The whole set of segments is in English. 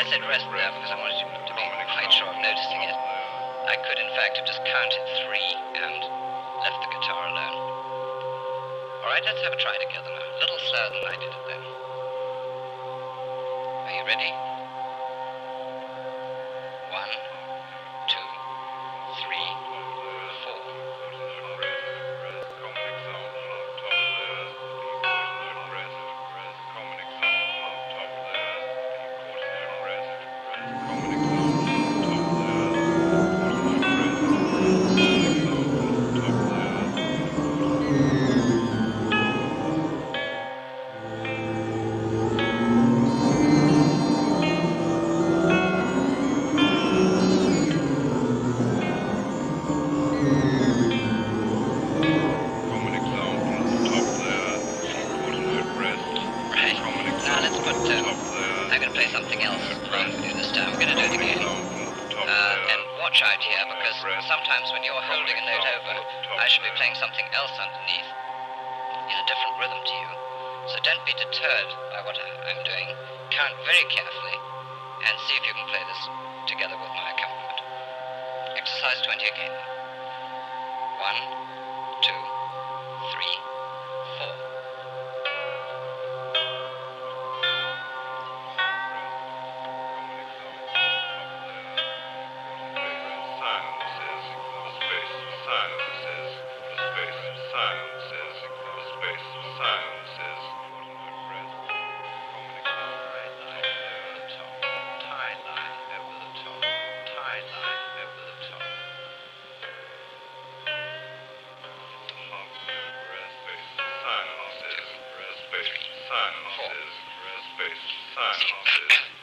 I said rest there because I wanted you to be quite sure of counted 3 and left the guitar alone. Alright, let's have a try together now. A little slower than I did it then. Are you ready? 1, 2, 3, I'm going to play something else with you this time. I'm going to do it again. And watch out here, because sometimes when you're holding a note over, I should be playing something else underneath in a different rhythm to you. So don't be deterred by what I'm doing. Count very carefully and see if you can play this together with my accompaniment. Exercise 20 again. 1, 2, 3, 4.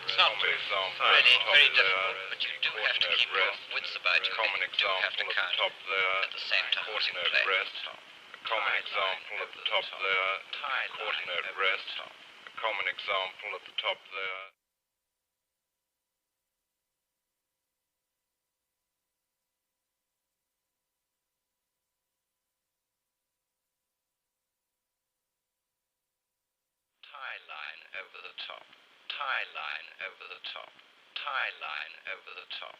It's not really very difficult, but you do have to keep your wits about you. You do have to count at the same time as you play. A common example at the top there, quarter note rest. A common example at the top there. Tie line over the top, tie line over the top, tie line over the top.